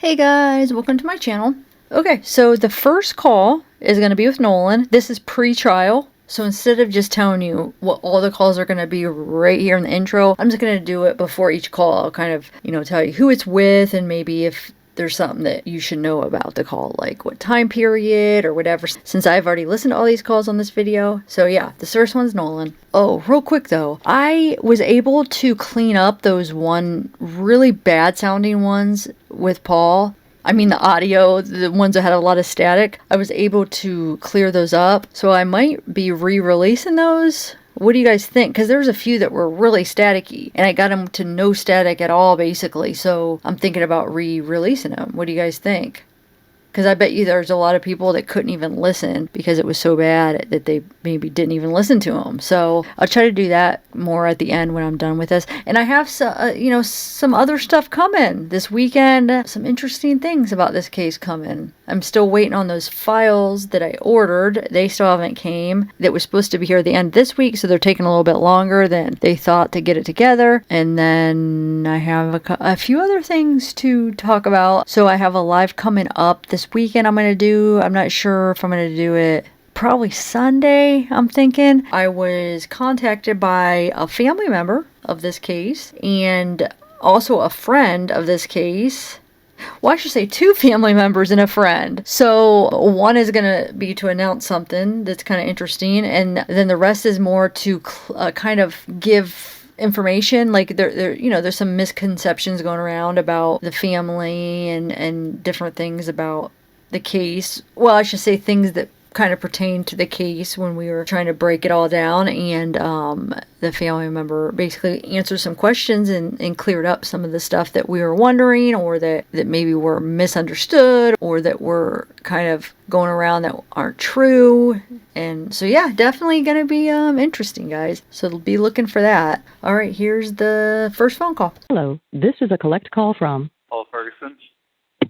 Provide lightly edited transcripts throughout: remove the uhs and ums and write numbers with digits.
Hey guys, welcome to my channel. Okay, so the first call is going to be with Nolan. This is pre-trial. So instead of just telling you what all the calls are going to be right here in the intro, I'm just going to do it before each call. I'll kind of, tell you who it's with and maybe if there's something that you should know about the call, like what time period or whatever, since I've already listened to all these calls on this video. So yeah, the first one's Nolan. Oh, real quick though, I was able to clean up those one really bad sounding ones with Paul. I mean, the audio, the ones that had a lot of static, I was able to clear those up. So I might be re-releasing those. What do you guys think? Because there's a few that were really staticky, and I got them to no static at all, basically. So I'm thinking about re-releasing them. What do you guys think? Because I bet you there's a lot of people that couldn't even listen because it was so bad that they maybe didn't even listen to them. So I'll try to do that more at the end when I'm done with this. And I have some other stuff coming this weekend. Some interesting things about this case coming. I'm still waiting on those files that I ordered. They still haven't came. That was supposed to be here at the end of this week, so they're taking a little bit longer than they thought to get it together. And then I have a few other things to talk about. So I have a live coming up this weekend I'm not sure if I'm going to do it probably Sunday, I'm thinking. I was contacted by a family member of this case and also a friend of this case. Well, I should say two family members and a friend. So one is going to be to announce something that's kind of interesting, and then the rest is more to kind of give information. Like there's some misconceptions going around about the family and different things about the case. Well, I should say things that kind of pertain to the case when we were trying to break it all down, and the family member basically answered some questions and cleared up some of the stuff that we were wondering, or that maybe were misunderstood, or that were kind of going around that aren't true. And so yeah, definitely gonna be interesting, guys, so be looking for that. All right, here's the first phone call. Hello, this is a collect call from Ferguson.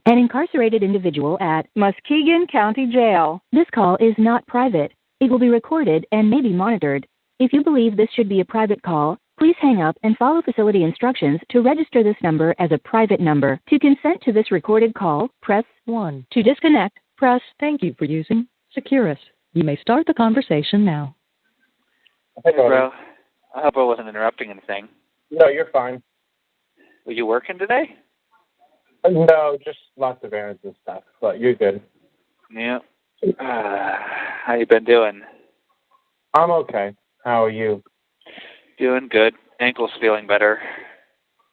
an incarcerated individual at Muskegon County Jail. This call is not private. It will be recorded and may be monitored. If you believe this should be a private call, please hang up and follow facility instructions to register this number as a private number. To consent to this recorded call, press 1. To disconnect, press Thank you for using Securus. You may start the conversation now. Hey, bro. I hope I wasn't interrupting anything. No, you're fine. Were you working today? No, just lots of errands and stuff, but you're good. Yeah. How you been doing? I'm okay. How are you? Doing good. Ankle's feeling better.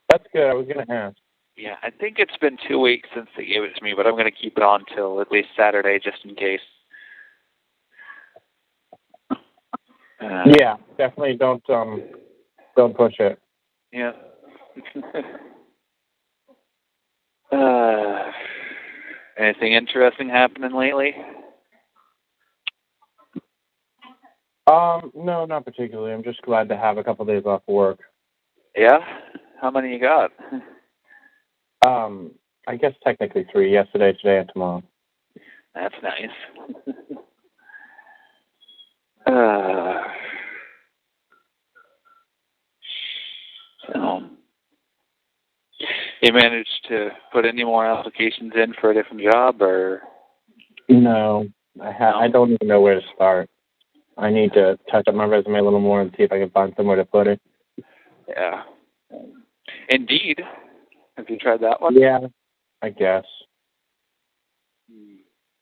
That's good. I was going to ask. Yeah, I think it's been 2 weeks since they gave it to me, but I'm going to keep it on till at least Saturday just in case. Yeah, definitely don't push it. Yeah. Anything interesting happening lately? No, not particularly. I'm just glad to have a couple days off work. Yeah? How many you got? I guess technically 3. Yesterday, today, and tomorrow. That's nice. So, you managed to put any more applications in for a different job, or? No, I don't even know where to start. I need to touch up my resume a little more and see if I can find somewhere to put it. Yeah. Indeed. Have you tried that one? Yeah, I guess.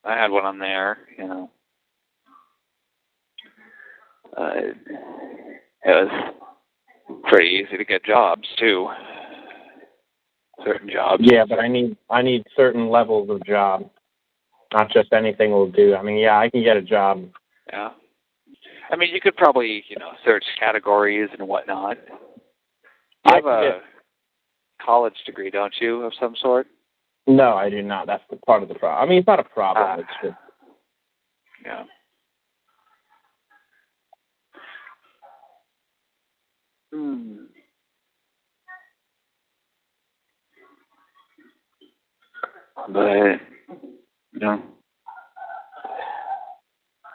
I had one on there, it was pretty easy to get jobs, too. Certain jobs. Yeah, but I need certain levels of job. Not just anything will do. I mean, yeah, I can get a job. Yeah. I mean, you could probably, search categories and whatnot. You have a college degree, don't you, of some sort? No, I do not. That's the part of the problem. I mean, it's not a problem. It's just... Yeah. But,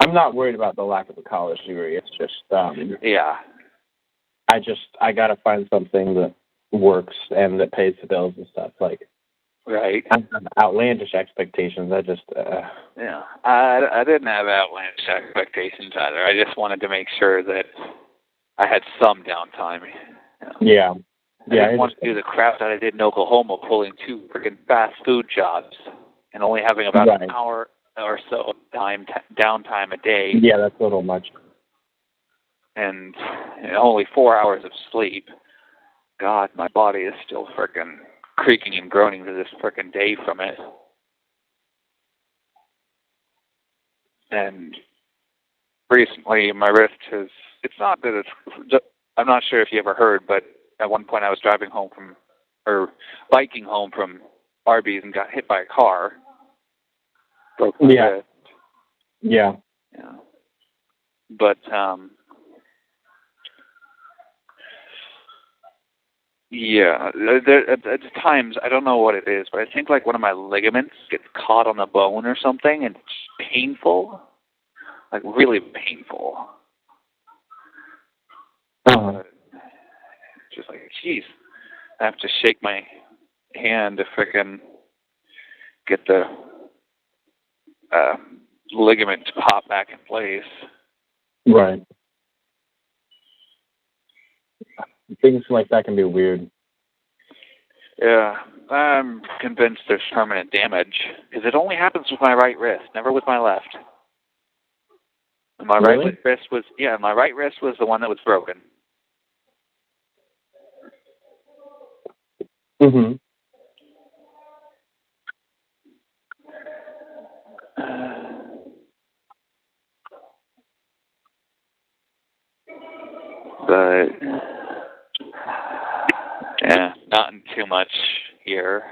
I'm not worried about the lack of a college degree. It's just, yeah. I got to find something that works and that pays the bills and stuff. Like, Right. I have outlandish expectations. I just, Yeah. I didn't have outlandish expectations either. I just wanted to make sure that I had some downtime. yeah. I didn't want to do the crap that I did in Oklahoma, pulling 2 freaking fast food jobs and only having about an hour or so of downtime a day. Yeah, that's a little much. And only 4 hours of sleep. God, my body is still freaking creaking and groaning to this freaking day from it. And recently, my wrist has, it's not that it's, I'm not sure if you ever heard, but at one point I was biking home from Arby's and got hit by a car. Broke my wrist. Yeah. Yeah. But, yeah, at times, I don't know what it is, but I think like one of my ligaments gets caught on the bone or something, and it's painful, like really painful. Just like, jeez, I have to shake my hand to frickin' get the ligament to pop back in place. Right. Things like that can be weird. Yeah, I'm convinced there's permanent damage, because it only happens with my right wrist, never with my left. And my right wrist was the one that was broken. Mm-hmm. But yeah, not too much here.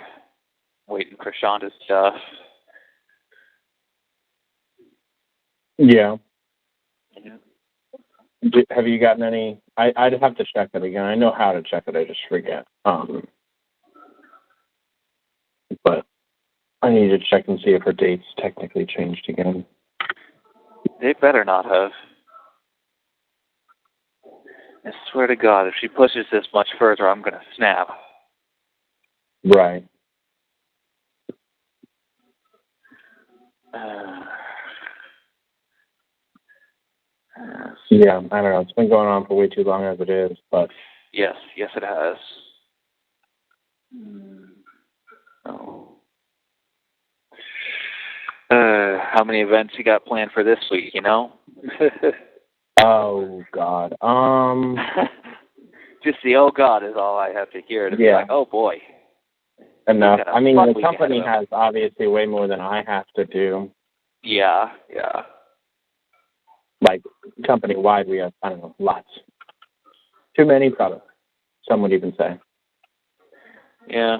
Waiting for Shanda's stuff. Yeah. Have you gotten any? I'd have to check it again. I know how to check it. I just forget. But I need to check and see if her date's technically changed again. They better not have. I swear to God, if she pushes this much further, I'm gonna snap. Right. Yeah, I don't know. It's been going on for way too long as it is, but... Yes, it has. Oh. How many events you got planned for this week, you know? Oh, God. Just the oh, God is all I have to hear to be like, oh, boy. Enough. I mean, the company has obviously way more than I have to do. Yeah. Like, company-wide, we have, I don't know, lots. Too many products, some would even say. Yeah.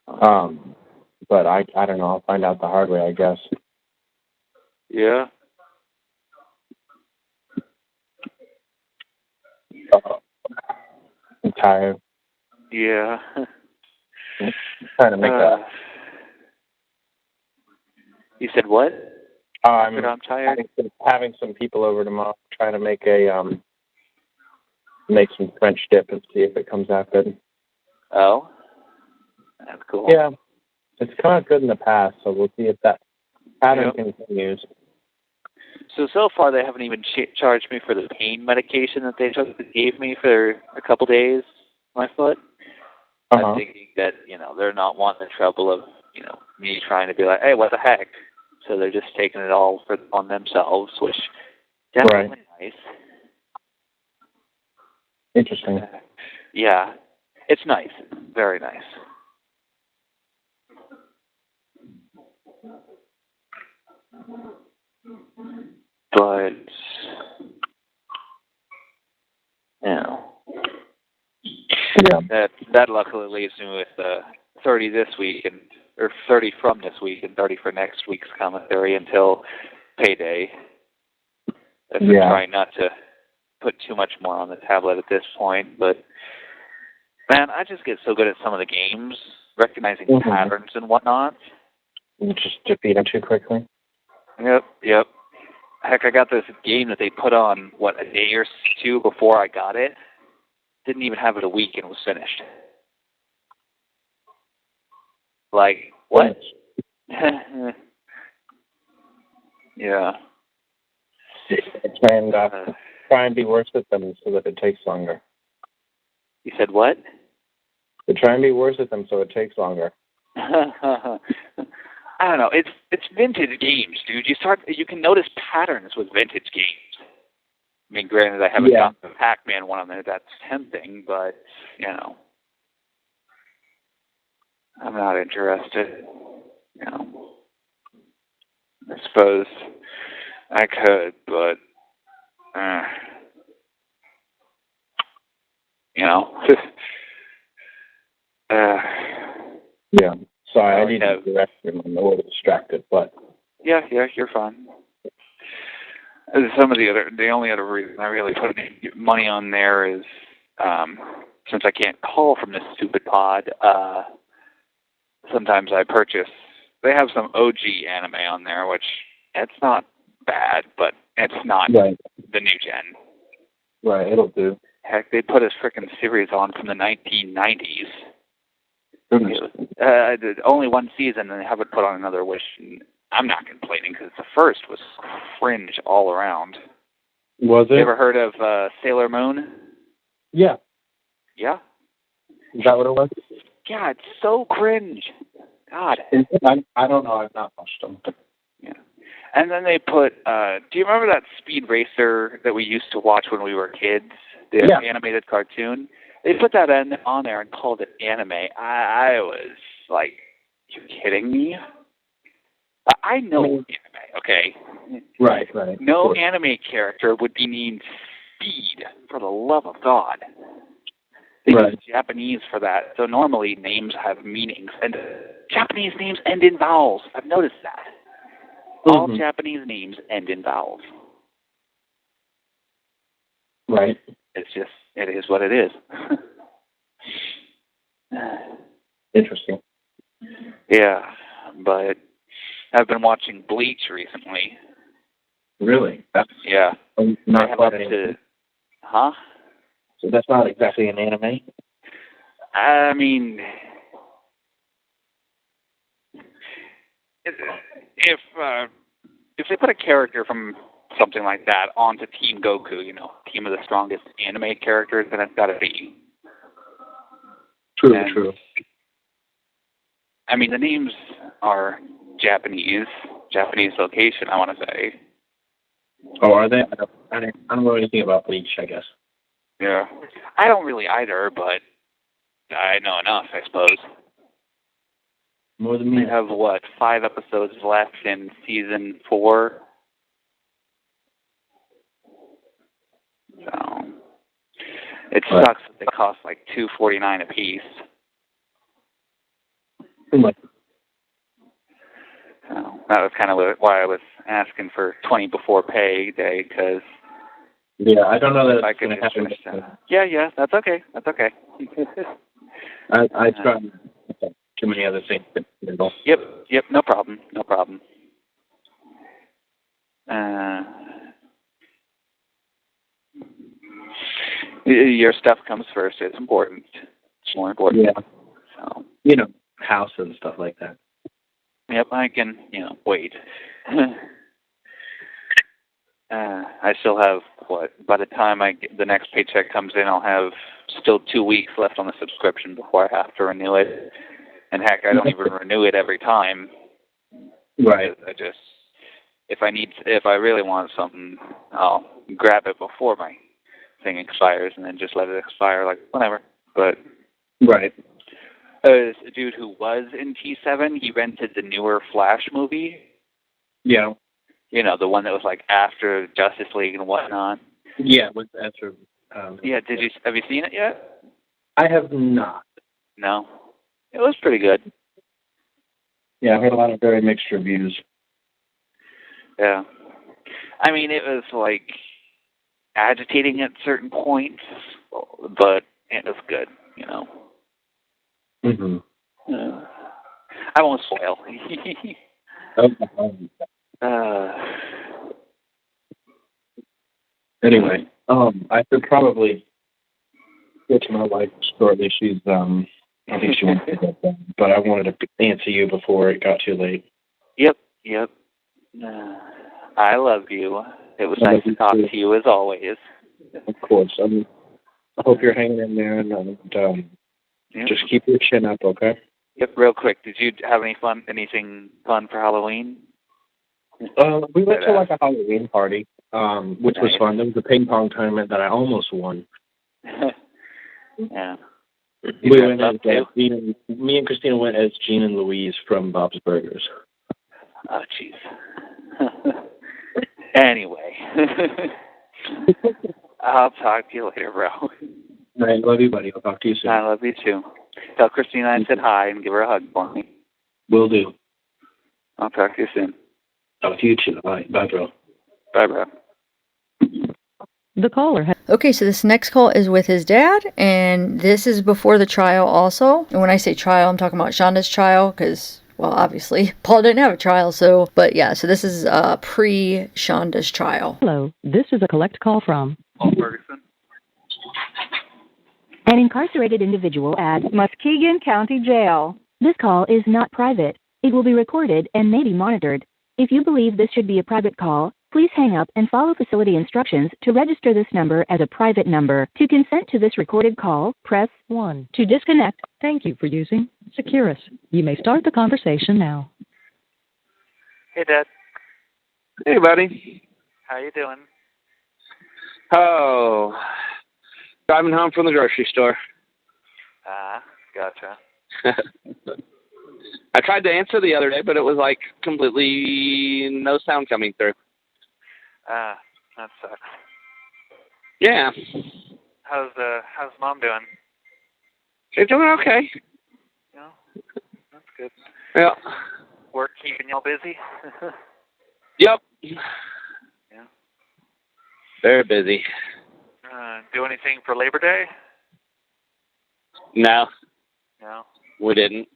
But I don't know. I'll find out the hard way, I guess. Yeah. I'm tired. Yeah. I'm trying to make You said what? I'm tired. Having some people over tomorrow. Trying to make make some French dip and see if it comes out good. Oh, that's cool. Yeah, it's come out good in the past, so we'll see if that pattern continues. So far, they haven't even charged me for the pain medication that they gave me for a couple days on my foot. I'm thinking that, they're not wanting the trouble of, me trying to be like, hey, what the heck? So they're just taking it all on themselves, which definitely nice. Interesting. Yeah, it's nice. Very nice. But, that luckily leaves me with 30 this week, or 30 from this week, and 30 for next week's commissary until payday. I've been trying not to put too much more on the tablet at this point, but man, I just get so good at some of the games, recognizing patterns and whatnot. You just defeat them too quickly. Yep. Heck, I got this game that they put on, a day or two before I got it. Didn't even have it a week and was finished. Like, what? Yeah. Try and be worse at them so that it takes longer. You said what? To try and be worse at them so it takes longer. I don't know. It's vintage games, dude. You can notice patterns with vintage games. I mean, granted, I haven't gotten the Pac-Man one on there. That's tempting, but you know, I'm not interested. You know, I suppose I could, but you know. Yeah. Sorry, I need to direct him. I'm a little distracted, but yeah, you're fine. The only other reason I really put money on there is since I can't call from this stupid pod. Sometimes I purchase. They have some OG anime on there, which it's not bad, but it's not the new gen. Right, it'll do. Heck, they put a frickin' series on from the 1990s. Only one season, and they haven't put on another, which I'm not complaining because the first was cringe all around. Was it? You ever heard of Sailor Moon? Yeah. Yeah? Is that what it was? Yeah, it's so cringe. God. I don't know. I've not watched them. Yeah. And then they put, do you remember that Speed Racer that we used to watch when we were kids? The animated cartoon? They put that on there and called it anime. I was like, you kidding me? I know anime, okay? Right. No anime character would be named Speed, for the love of God. They use Japanese for that, so normally names have meanings. And Japanese names end in vowels. I've noticed that. All Japanese names end in vowels. Right. It is what it is. Interesting. Yeah, but I've been watching Bleach recently. Really? Yeah. Not quite Huh? So that's not exactly an anime? I mean, if they put a character from something like that onto Team Goku, Team of the Strongest Anime Characters, then it's got to be. True. I mean, the names are Japanese location, I want to say. Oh, are they? I don't know anything about Bleach, I guess. Yeah. I don't really either, but I know enough, I suppose. More than me. We have, 5 episodes left in season 4? So, it sucks that they cost like $2.49 a piece. So, that was kind of why I was asking for 20 before payday, because yeah, I don't know that I it's going to happen. Yeah, that's okay. I tried too many other things. Yep, no problem. Your stuff comes first. It's important. It's more important. Yeah. So, house and stuff like that. Yep, I can, wait. I still have, by the time the next paycheck comes in, I'll have still 2 weeks left on the subscription before I have to renew it. And heck, I don't even renew it every time. Right. If I really want something, I'll grab it before my thing expires and then just let it expire, like, whenever. But. Right. A dude who was in T7, he rented the newer Flash movie. Yeah. The one that was like after Justice League and whatnot. Yeah, with Ezra. Yeah, have you seen it yet? I have not. No. It was pretty good. Yeah, I've heard a lot of very mixed reviews. Yeah. I mean, it was like agitating at certain points, but it was good, Mm-hmm. I won't spoil. Anyway, I should probably get to my wife shortly. She's I think she wanted to get done, but I wanted to answer you before it got too late. Yep. I love you. It was nice to talk to you as always. Of course. I hope you're hanging in there, and just keep your chin up, okay? Yep. Real quick, did you have anything fun for Halloween? We went to like a Halloween party, which was fun. There was a ping pong tournament that I almost won. Yeah. We went as me and Christina went as Jean and Louise from Bob's Burgers. Oh, jeez. Anyway, I'll talk to you later, bro. All right, love you, buddy. I'll talk to you soon. I love you too. Tell Christina I said hi and give her a hug for me. Will do. I'll talk to you soon. Talk to you too. Bye, bro. Bye, bro. The caller has... Okay, so this next call is with his dad, and this is before the trial also. And when I say trial, I'm talking about Shanda's trial, because, well, obviously, Paul didn't have a trial, so... But yeah, so this is pre-Shanda's trial. Hello, this is a collect call from... Paul Ferguson. An incarcerated individual at... Muskegon County Jail. This call is not private. It will be recorded and may be monitored. If you believe this should be a private call, please hang up and follow facility instructions to register this number as a private number. To consent to this recorded call, press 1. To disconnect, thank you for using Securus. You may start the conversation now. Hey, Dad. Hey, buddy. How you doing? Oh, driving home from the grocery store. Gotcha. I tried to answer the other day, but it was like completely no sound coming through. That sucks. Yeah. How's Mom doing? She's doing okay. Yeah, that's good. Yeah. Work keeping y'all busy? Yep. Yeah. Very busy. Do anything for Labor Day? No, No. we didn't.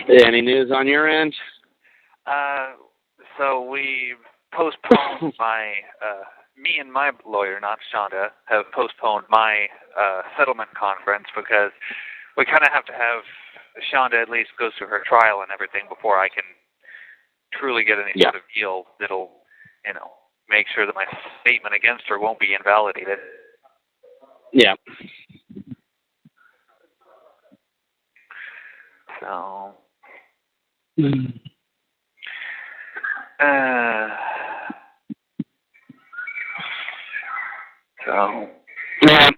Any news on your end? So we postponed me and my lawyer, not Shanda, have postponed my settlement conference because we kind of have to have Shanda at least go through her trial and everything before I can truly get any sort of deal that'll, make sure that my statement against her won't be invalidated. Yeah. So, Yeah.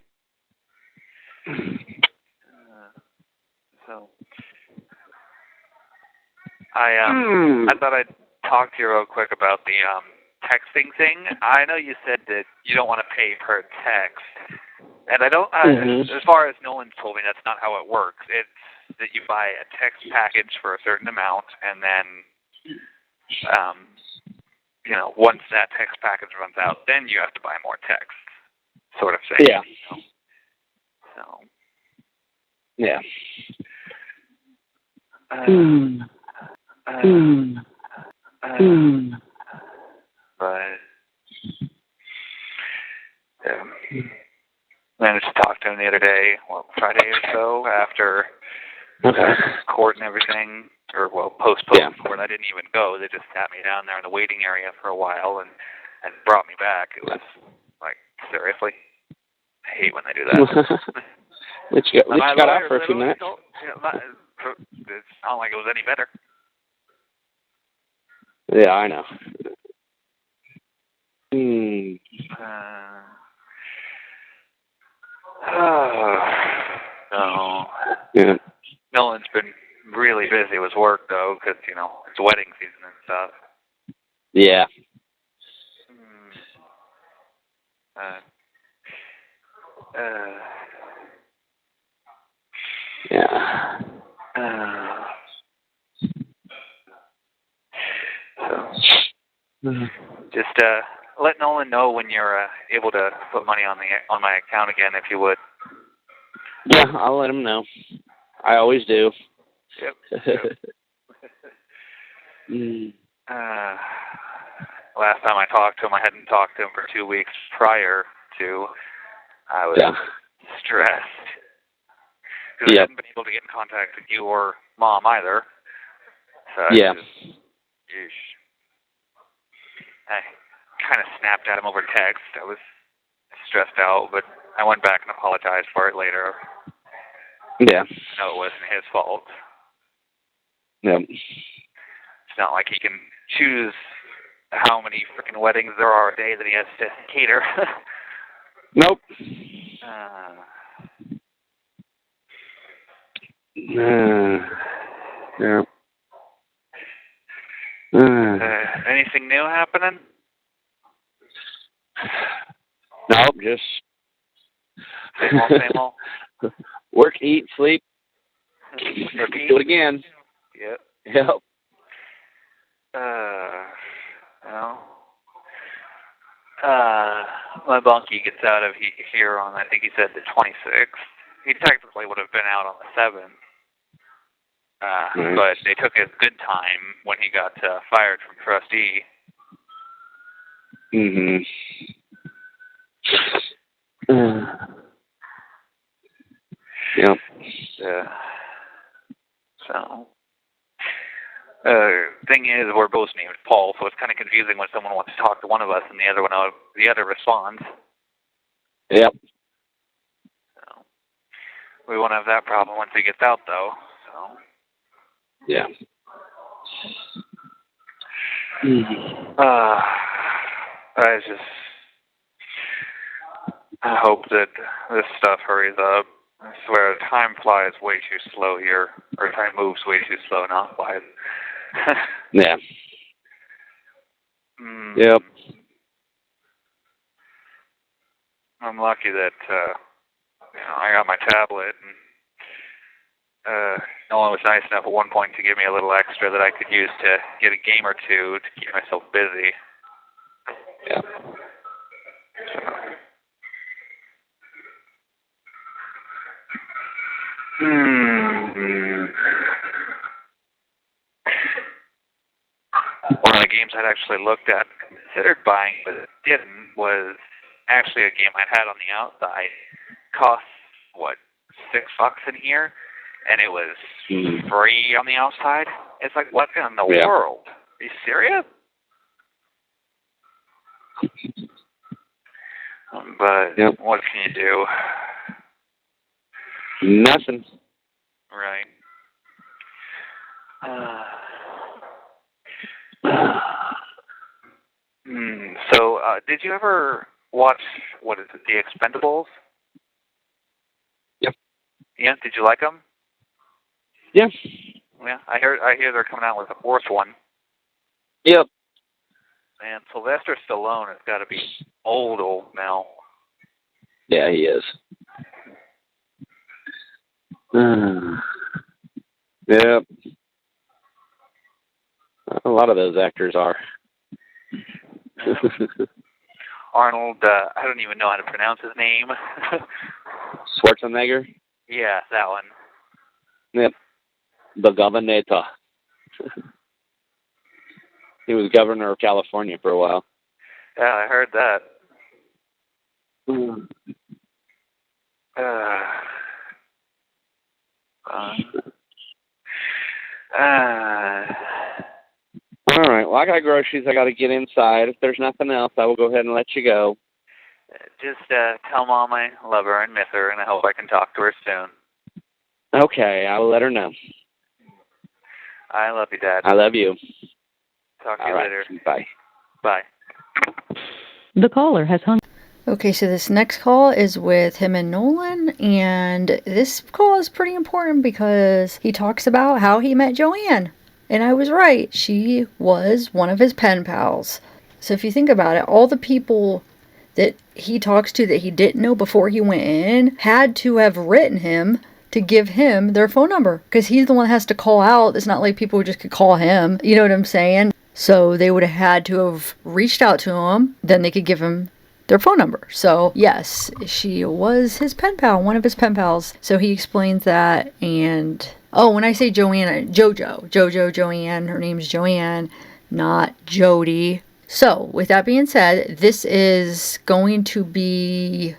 I thought I'd talk to you real quick about the texting thing. I know you said that you don't want to pay per text, and I don't. As far as Nolan told me, that's not how it works. It's that you buy a text package for a certain amount, and then, once that text package runs out, then you have to buy more text, sort of thing. Yeah. So. Yeah. But managed to talk to him the other day, Friday or so, after court and everything, or postponed court. I didn't even go. They just sat me down there in the waiting area for a while and brought me back. It was like, seriously? I hate when they do that. Which got out for a few minutes. It's not like it was any better. Yeah, I know. No. Yeah. Nolan's been really busy with work, though, because, it's wedding season and stuff. Yeah. Yeah. Just let Nolan know when you're able to put money on my account again, if you would. Yeah, I'll let him know. I always do. Yep. last time I talked to him, I hadn't talked to him for 2 weeks prior to. I was stressed. Because I hadn't been able to get in contact with you or Mom either. So I kind of snapped at him over text. I was stressed out, but I went back and apologized for it later. Yeah. No, it wasn't his fault. Yep. It's not like he can choose how many freaking weddings there are a day that he has to cater. Nope. Yeah. Anything new happening? Nope, just same old. Work, eat, sleep. Repeat. Do it again. Yep. My bunkie gets out of here on, I think he said the 26th. He technically would have been out on the 7th. But they took his good time when he got fired from trustee. Yep. So, thing is, we're both named Paul, so it's kind of confusing when someone wants to talk to one of us and the other responds. Yep. So, we won't have that problem once he gets out, though. So. Yeah. I hope that this stuff hurries up. I swear, time flies way too slow here. Or time moves way too slow, not flies. Yeah. Yep. I'm lucky that I got my tablet, and Nolan was nice enough at one point to give me a little extra that I could use to get a game or two to keep myself busy. Yeah. One of the games I'd actually looked at and considered buying, but didn't, was actually a game I'd had on the outside. Cost, $6 in here? And it was free on the outside? It's like, what in the world? Are you serious? But what can you do? Nothing. Right. So, did you ever watch, The Expendables? Yep. Yeah, did you like them? Yeah. Yeah, I hear they're coming out with a fourth one. Yep. And Sylvester Stallone has got to be old now. Yeah, he is. Yep. A lot of those actors are. Arnold, I don't even know how to pronounce his name. Schwarzenegger? Yeah, that one. Yep. The governor. He was governor of California for a while. Yeah, I heard that. All right. Well, I got groceries. I got to get inside. If there's nothing else, I will go ahead and let you go. Just tell Mom I love her and miss her, and I hope I can talk to her soon. Okay, I will let her know. I love you, Dad. I love you. Talk to you later. Bye. Bye. The caller has hung. Okay, so this next call is with him and Nolan, and this call is pretty important because he talks about how he met Joanne. And I was right. She was one of his pen pals. So if you think about it, all the people that he talks to that he didn't know before he went in had to have written him to give him their phone number, because he's the one that has to call out. It's not like people just could call him. You know what I'm saying? So they would have had to have reached out to him. Then they could give him their phone number. So yes, she was his pen pal, one of his pen pals. So he explains that. And when I say Joanne, Jojo, Joanne, her name's Joanne, not Jody. So, with that being said, this is going to be,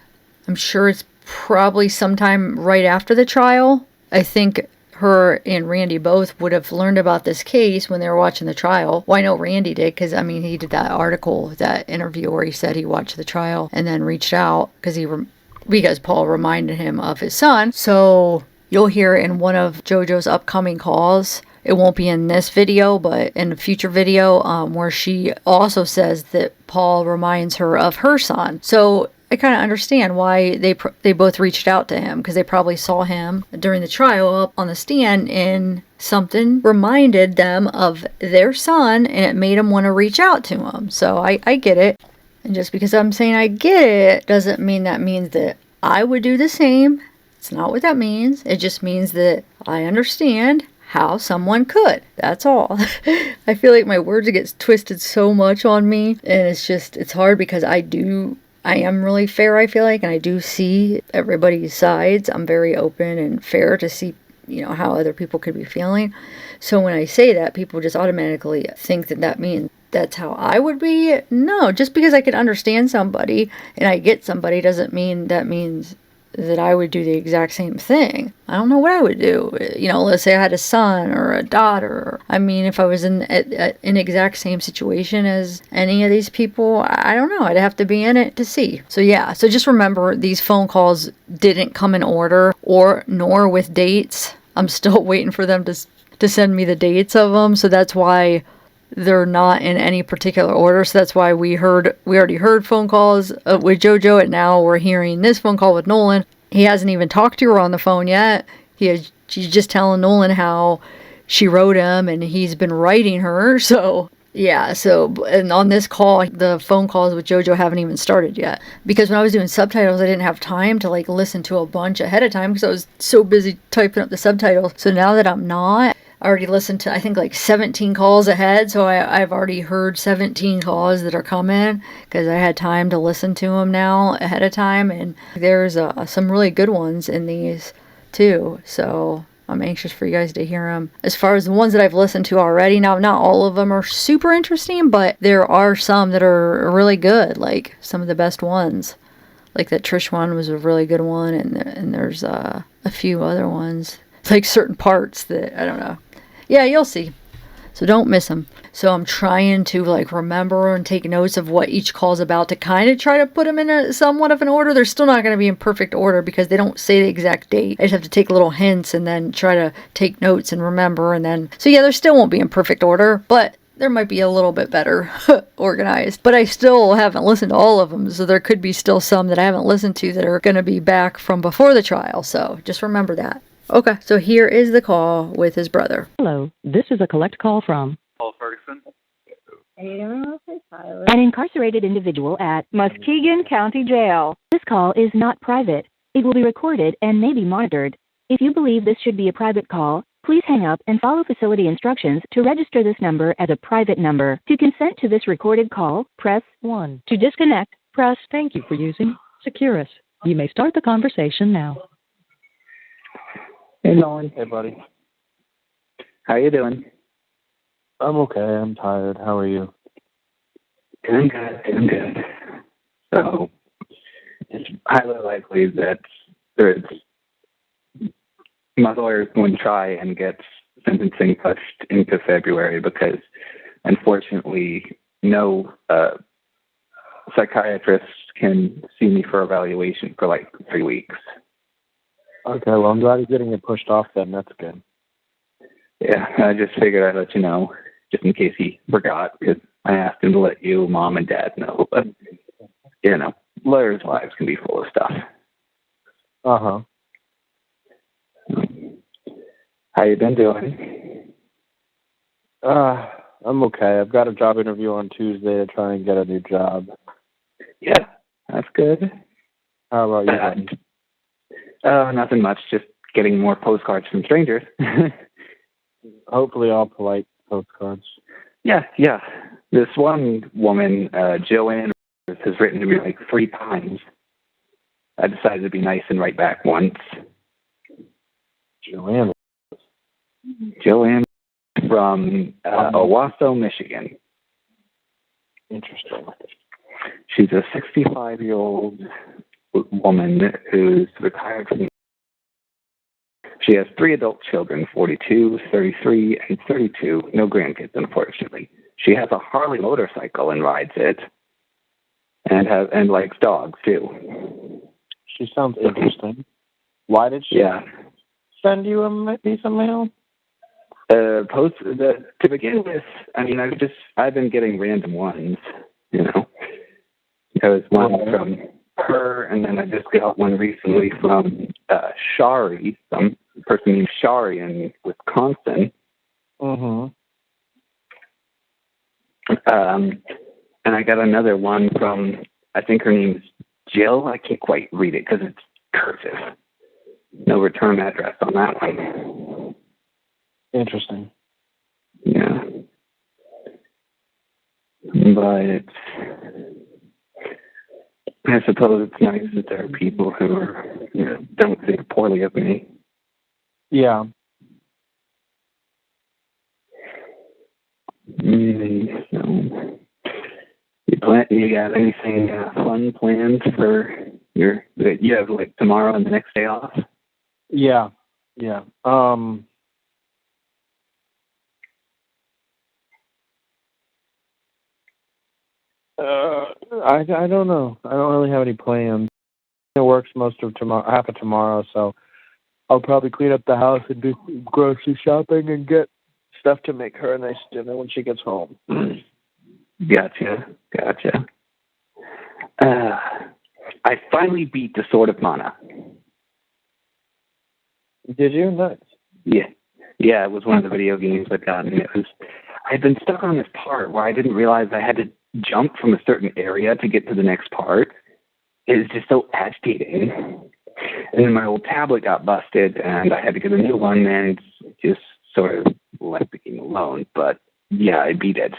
I'm sure it's probably sometime right after the trial. I think her and Randy both would have learned about this case when they were watching the trial. Well, I know Randy did because, I mean, he did that article, that interview where he said he watched the trial and then reached out because Paul reminded him of his son. So you'll hear in one of Jojo's upcoming calls. It won't be in this video, but in a future video, where she also says that Paul reminds her of her son. So I kind of understand why they both reached out to him, because they probably saw him during the trial up on the stand and something reminded them of their son and it made them want to reach out to him. So I get it. And just because I'm saying I get it doesn't mean that means that I would do the same. It's not what that means. It just means that I understand how someone could. That's all. I feel like my words get twisted so much on me, and it's hard because I am really fair, I feel like, and I do see everybody's sides. I'm very open and fair to see, how other people could be feeling. So when I say that, people just automatically think that means that's how I would be. No, just because I can understand somebody and I get somebody doesn't mean that means that I would do the exact same thing. I don't know what I would do. Let's say I had a son or a daughter. I mean, if I was in an exact same situation as any of these people, I don't know. I'd have to be in it to see. So yeah, so just remember, these phone calls didn't come in order nor with dates. I'm still waiting for them to send me the dates of them. So that's why they're not in any particular order. So that's why we already heard phone calls with Jojo, and now we're hearing this phone call with Nolan. He hasn't even talked to her on the phone yet. She's just telling Nolan how she wrote him and he's been writing her. So yeah, and on this call, the phone calls with Jojo haven't even started yet. Because when I was doing subtitles, I didn't have time to listen to a bunch ahead of time because I was so busy typing up the subtitles. So now that I'm not, I already listened to, I think, 17 calls ahead, so I've already heard 17 calls that are coming because I had time to listen to them now ahead of time, and there's some really good ones in these too, so I'm anxious for you guys to hear them. As far as the ones that I've listened to already, now not all of them are super interesting, but there are some that are really good, like some of the best ones. Like that Trish one was a really good one, and there's a few other ones, like certain parts that, I don't know. Yeah, you'll see. So don't miss them. So I'm trying to remember and take notes of what each call's about to kind of try to put them in a somewhat of an order. They're still not going to be in perfect order because they don't say the exact date. I just have to take little hints and then try to take notes and remember, and then, so yeah, they still won't be in perfect order, but there might be a little bit better organized. But I still haven't listened to all of them, so there could be still some that I haven't listened to that are going to be back from before the trial. So just remember that. Okay, so here is the call with his brother. Hello, this is a collect call from Paul Ferguson. an incarcerated individual at Muskegon County Jail. This call is not private. It will be recorded and may be monitored. If you believe this should be a private call, please hang up and follow facility instructions to register this number as a private number. To consent to this recorded call, press 1. To disconnect, press thank you for using Securus. You may start the conversation now. Hey, Nolan. Hey, buddy. How you doing? I'm okay. I'm tired. How are you? Doing good. So, it's highly likely that my lawyer is going to try and get sentencing pushed into February because, unfortunately, no psychiatrist can see me for evaluation for 3 weeks. Okay, well, I'm glad you're getting it pushed off then. That's good. Yeah, I just figured I'd let you know, just in case he forgot, because I asked him to let you, Mom, and Dad know. But, lawyers' lives can be full of stuff. Uh-huh. How you been doing? I'm okay. I've got a job interview on Tuesday to try and get a new job. Yeah, that's good. How about you, buddy? Nothing much, just getting more postcards from strangers. Hopefully all polite postcards. Yeah. This one woman, Joanne, has written to me 3 times. I decided to be nice and write back once. Joanne from Owasso, Michigan. Interesting. She's a 65-year-old woman who's retired from. She has 3 adult children, 42, 33, and 32. No grandkids, unfortunately. She has a Harley motorcycle and rides it, and likes dogs too. She sounds interesting. Why did she send you a piece of mail? To begin with, I mean, I've been getting random ones, you know. There was one from her, and then I just got one recently from Shari, some person named Shari in Wisconsin. Mm-hmm. And I got another one from, I think her name's Jill. I can't quite read it because it's cursive. No return address on that one. Interesting. Yeah. But I suppose it's nice that there are people who are, don't think poorly of me. Yeah. So, you got anything fun planned for you have like tomorrow and the next day off? Yeah. I don't know. I don't really have any plans. It works most of tomorrow, half of tomorrow, so I'll probably clean up the house and do grocery shopping and get stuff to make her a nice dinner when she gets home. Gotcha. I finally beat the Sword of Mana. Did you? Nice. Yeah, it was one of the video games I got, and I'd been stuck on this part where I didn't realize I had to jump from a certain area to get to the next part. It was just so agitating. And then my old tablet got busted, and I had to get a new one, and just sort of left the game alone. But yeah, I beat it.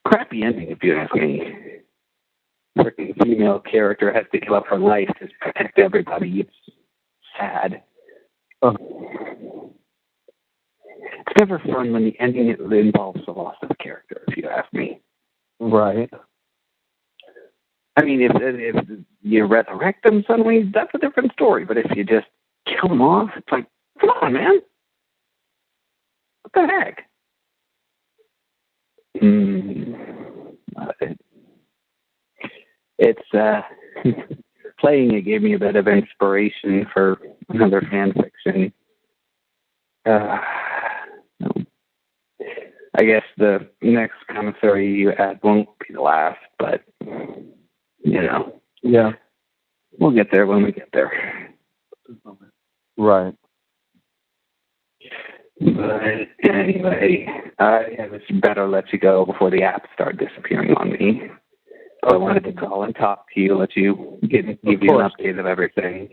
Crappy ending, if you ask me. Freaking female character has to give up her life to protect everybody. It's sad. It's never fun when the ending involves the loss of a character, if you ask me. Right. I mean, if you resurrect them suddenly, that's a different story. But if you just kill them off, it's like, come on, man. What the heck? It's playing it gave me a bit of inspiration for another fan fiction. I guess the next commissary you add won't be the last, but Yeah. We'll get there when we get there. Right. But anyway, I better let you go before the apps start disappearing on me. So I wanted to call and talk to you, let you give you an update of everything.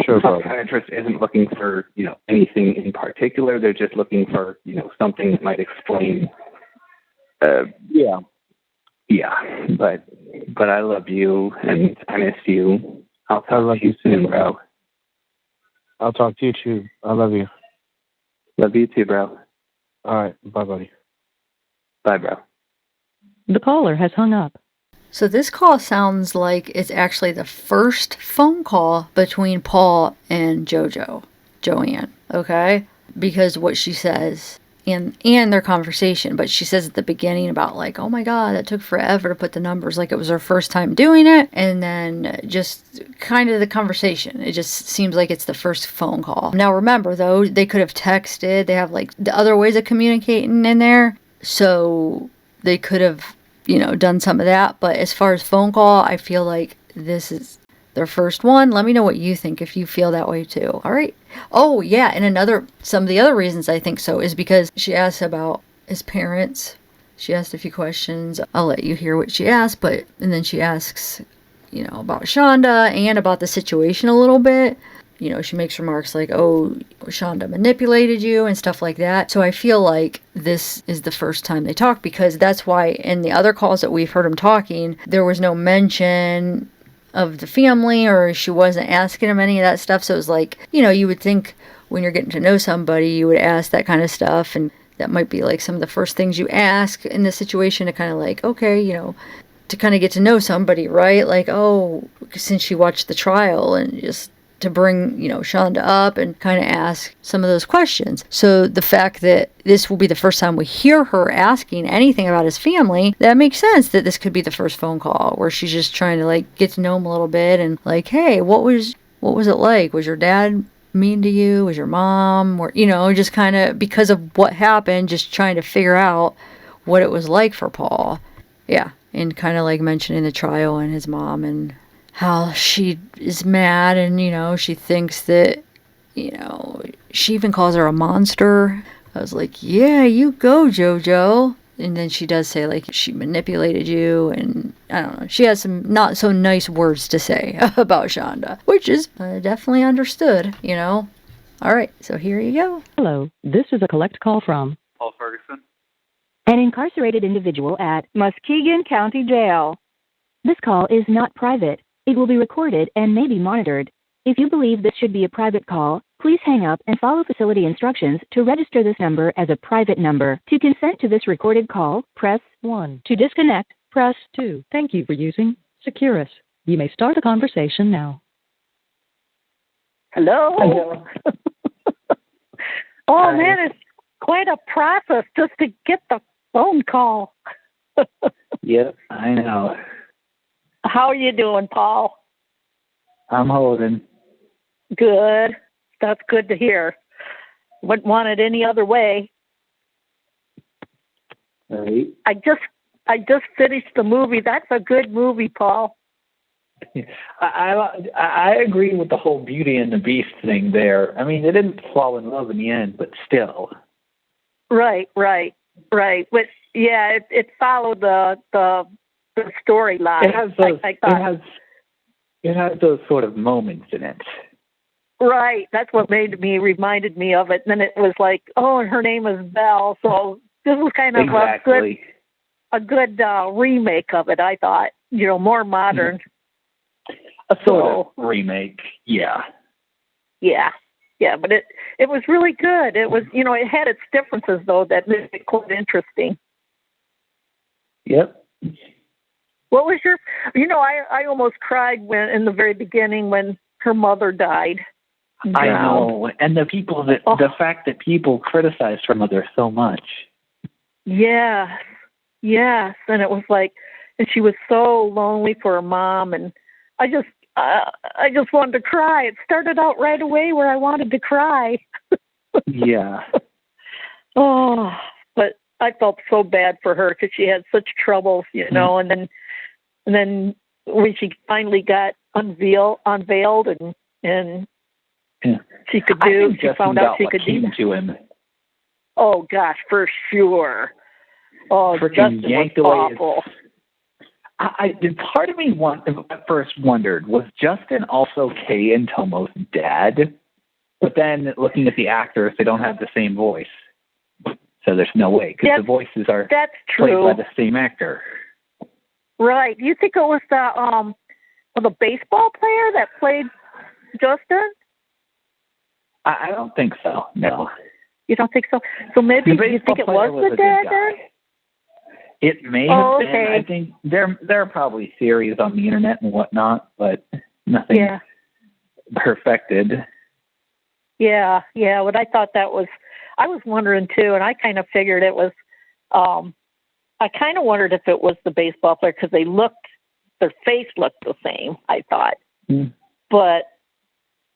Sure, the psychiatrist isn't looking for, anything in particular. They're just looking for, something that might explain. Yeah. Yeah, but I love you and I miss you. I'll talk to you soon, bro. I'll talk to you too. I love you. Love you too, bro. All right. Bye, buddy. Bye, bro. The caller has hung up. So this call sounds like it's actually the first phone call between Paul and Joanne, okay? Because what she says and their conversation, but she says at the beginning about like, oh my God, that took forever to put the numbers, like it was her first time doing it, and then just kind of the conversation. It just seems like it's the first phone call. Now remember though, they could have texted, they have like the other ways of communicating in there, so they could have done some of that. But as far as phone call, I feel like this is their first one. Let me know what you think if you feel that way too. All right. Oh yeah, and some of the other reasons I think so is because she asked about his parents. She asked a few questions. I'll let you hear what she asked, and then she asks, about Shanda and about the situation a little bit. She makes remarks like, oh, Shanda manipulated you and stuff like that. So I feel like this is the first time they talk, because that's why in the other calls that we've heard them talking, there was no mention of the family, or she wasn't asking him any of that stuff. So it was like, you would think when you're getting to know somebody, you would ask that kind of stuff. And that might be like some of the first things you ask in this situation to kind of like, okay, you know, to kind of get to know somebody, right? Like, oh, since she watched the trial, and just to bring, you know, Shanda up and kind of ask some of those questions. So the fact that this will be the first time we hear her asking anything about his family, that makes sense that this could be the first phone call where she's just trying to like get to know him a little bit and like, hey, what was it like? Was your dad mean to you? Was your mom? Or, you know, just kind of because of what happened, just trying to figure out what it was like for Paul. Yeah. And kind of like mentioning the trial and his mom and how she is mad, and, you know, she thinks that, you know, she even calls her a monster. I was like, yeah, you go, Jojo. And then she does say, like, she manipulated you, and I don't know. She has some not so nice words to say about Shanda, which is definitely understood, you know. All right, so here you go. Hello, this is a collect call from Paul Ferguson. an incarcerated individual at Muskegon County Jail. This call is not private. It will be recorded and may be monitored. If you believe this should be a private call, please hang up and follow facility instructions to register this number as a private number. To consent to this recorded call, press 1. To disconnect, press 2. Thank you for using Securus. You may start the conversation now. Hello. Oh, man, it's quite a process just to get the phone call. Yep, I know. How are you doing, Paul? I'm holding. Good. That's good to hear. Wouldn't want it any other way. Right. I just finished the movie. That's a good movie, Paul. I agree with the whole Beauty and the Beast thing there. I mean, they didn't fall in love in the end, but still. Right. But yeah, it followed the storyline. It has those. It has those sort of moments in it. Right. That's what reminded me of it. And then it was like, oh, and her name is Belle. So this was kind of a good remake of it, I thought. You know, more modern. A sort of remake, yeah. Yeah, but it was really good. It was, you know, it had its differences, though, that made it quite interesting. Yep. What was your, you know, I almost cried in the very beginning when her mother died. I know, and the fact that people criticized her mother so much. Yes, and it was like, and she was so lonely for her mom, and I just wanted to cry. It started out right away where I wanted to cry. Yeah. Oh, but I felt so bad for her because she had such troubles, you know, and then when she finally got unveiled and she found out she could do to him. Oh gosh, for sure. Oh, Justin was awful. Part of me at first wondered, was Justin also Kay and Tomo's dad? But then looking at the actors, they don't have the same voice. So there's no way, because the voices are played by the same actor. Right. You think it was the baseball player that played Justin? I don't think so, no. You don't think so? So maybe you think it was the dad then? It may have been. I think there are probably theories on the internet and whatnot, but nothing perfected. Yeah. But I thought I was wondering too, and I kind of figured it was. I kind of wondered if it was the baseball player because their face looked the same. I thought, but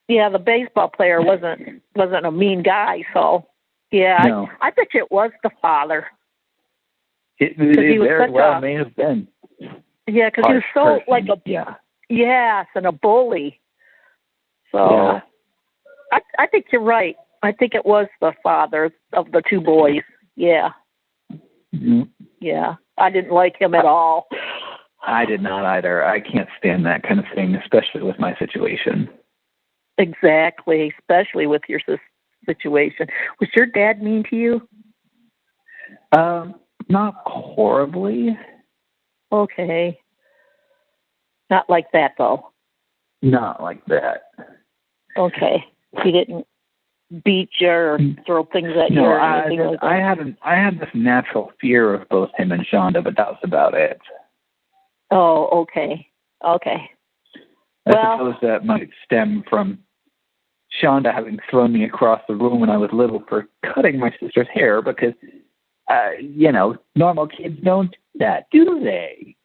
yeah, the baseball player wasn't a mean guy. So yeah, no. I bet you it was the father. It very well may have been. Yeah, because he was so like yes, and a bully. So I think you're right. I think it was the father of the two boys. Yeah. Mm-hmm. Yeah, I didn't like him at all. I did not either. I can't stand that kind of thing, especially with my situation. Exactly, especially with your situation. Was your dad mean to you? Not horribly. Okay. Not like that, though. Not like that. Okay. He didn't beat you or throw things at you or anything like that? I had this natural fear of both him and Shanda, but that was about it. Oh, okay. Okay. I suppose that might stem from Shanda having thrown me across the room when I was little for cutting my sister's hair because, normal kids don't do that, do they?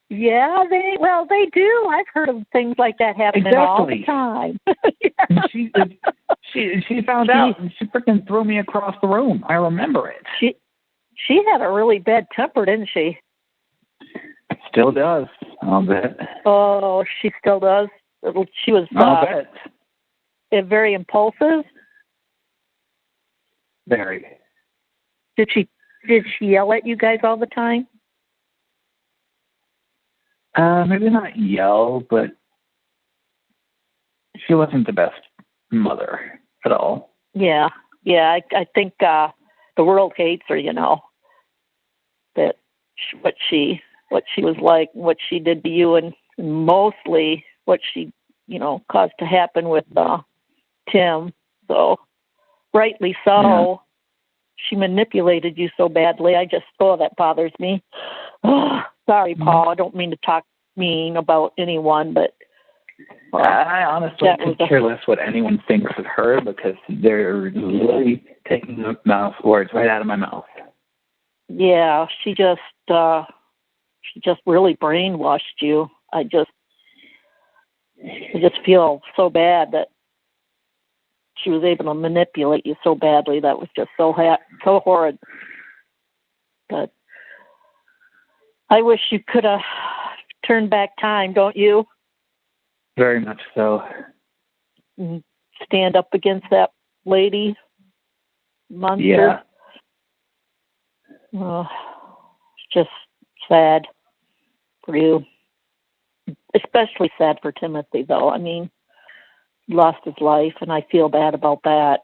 Yeah, they do. I've heard of things like that happening all the time. She found out and she freaking threw me across the room. I remember it. She had a really bad temper, didn't she? Still does. I'll bet. Oh, she still does. She was I'll bet. Very impulsive. Very. Did she yell at you guys all the time? Maybe not yell, but she wasn't the best mother at all. Yeah. I think the world hates her. That what she was like, what she did to you, and mostly what she caused to happen with Tim. So rightly so. Yeah. She manipulated you so badly. That bothers me. Sorry, Paul. I don't mean to talk mean about anyone, but I honestly could care less what anyone thinks of her because they're literally taking the words right out of my mouth. Yeah, she just really brainwashed you. I just feel so bad that she was able to manipulate you so badly. That was just so horrid. But I wish you could have turned back time, don't you? Very much so. And stand up against that lady monster. Yeah. It's just sad for you. Especially sad for Timothy, though. I mean, he lost his life, and I feel bad about that.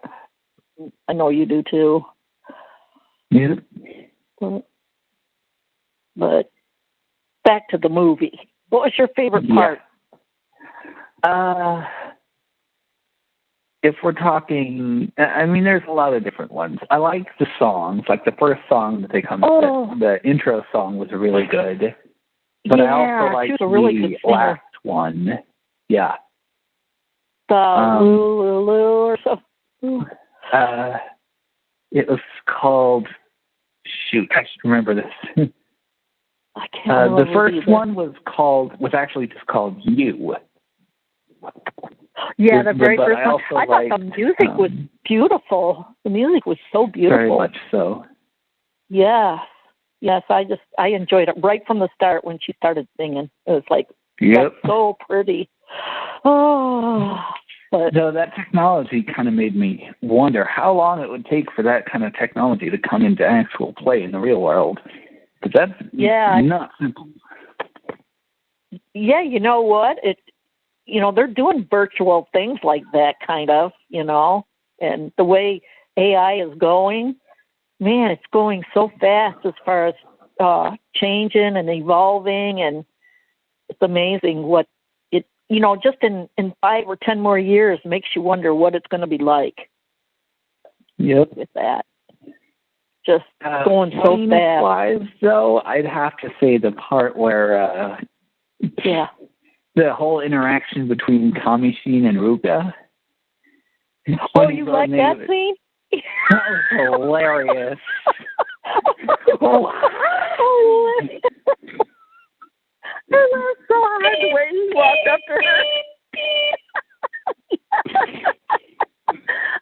I know you do, too. Yeah. But back to the movie. What was your favorite part? If we're talking, there's a lot of different ones. I like the songs, like the first song that they come with. The intro song was really good. But I also like the last one. Yeah. The Lulu or something. It was called, shoot, I should remember this. I can't remember. The first one was actually just called You. Yeah, the very first one. I thought the music was beautiful. The music was so beautiful. Very much so. Yes, I enjoyed it right from the start when she started singing. It was like, yep, so pretty. Oh, but so that technology kind of made me wonder how long it would take for that kind of technology to come into actual play in the real world. But that's not simple. Yeah, you know what? They're doing virtual things like that, kind of, and the way AI is going, man, it's going so fast as far as changing and evolving, and it's amazing what it, just in 5 or 10 more years makes you wonder what it's going to be like. Yep. With that. Just going so fast. Wise, though, I'd have to say the part where the whole interaction between Commissary and Ruka. Oh, you like that scene? That was hilarious. And I saw the way he walked up to her.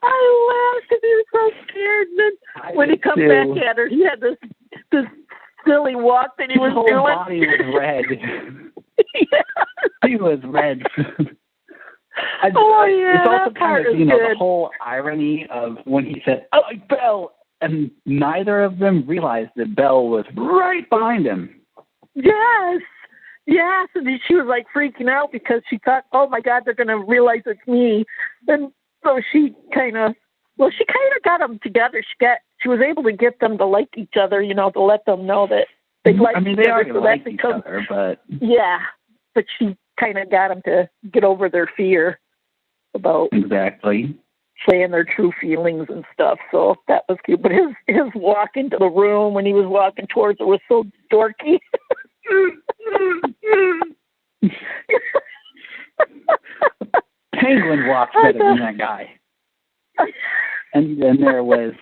I laughed because he was so scared. And then when he comes back at her, he had this silly walk that he was doing. His whole body was red. He was red. It's also kind of, the whole irony of when he said, "I like Belle," and neither of them realized that Belle was right behind him. Yes, and she was like freaking out because she thought, "Oh my God, they're going to realize it's me." And so she kind of got them together. She was able to get them to like each other, to let them know that they like each other. They already like each other, but but she kind of got them to get over their fear about. Exactly. saying their true feelings and stuff. So that was cute. But his walk into the room when he was walking towards it was so dorky. Penguin walks better than that guy. And then there was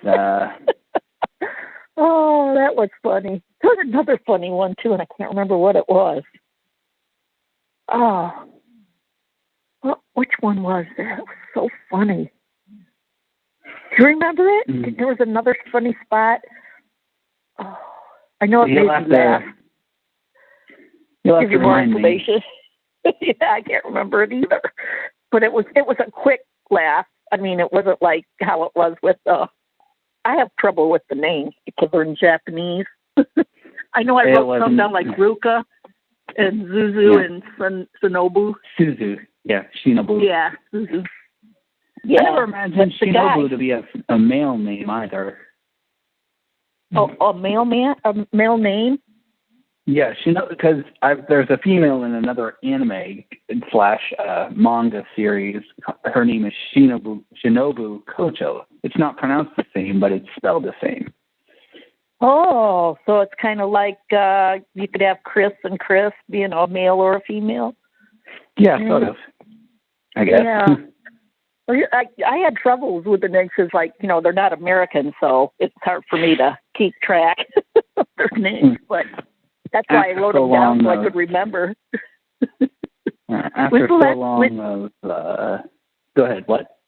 oh, that was funny. There was another funny one too, and I can't remember what it was. Oh, which one was that? It was so funny. Do you remember it? Mm. There was another funny spot. Oh, I know it made you laugh. You'll have Give to you more remind me. information. Yeah, I can't remember it either. But it was a quick laugh. I mean, it wasn't like how it was with I have trouble with the names because they're in Japanese. I know I wrote some down like Ruka and Zuzu and Shinobu. Suzu. Yeah, Shinobu. Yeah, Zuzu. Yeah. I never imagined Shinobu to be a male name either. Oh, a male name? Yeah, because there's a female in another anime / manga series. Her name is Shinobu Kocho. It's not pronounced the same, but it's spelled the same. Oh, so it's kind of like you could have Chris and Chris being a male or a female? Yeah, sort of. I guess. Yeah. Well, I had troubles with the names because, like, they're not American, so it's hard for me to keep track of their names. But that's why I wrote them down so I could remember. After so long of... go ahead, what?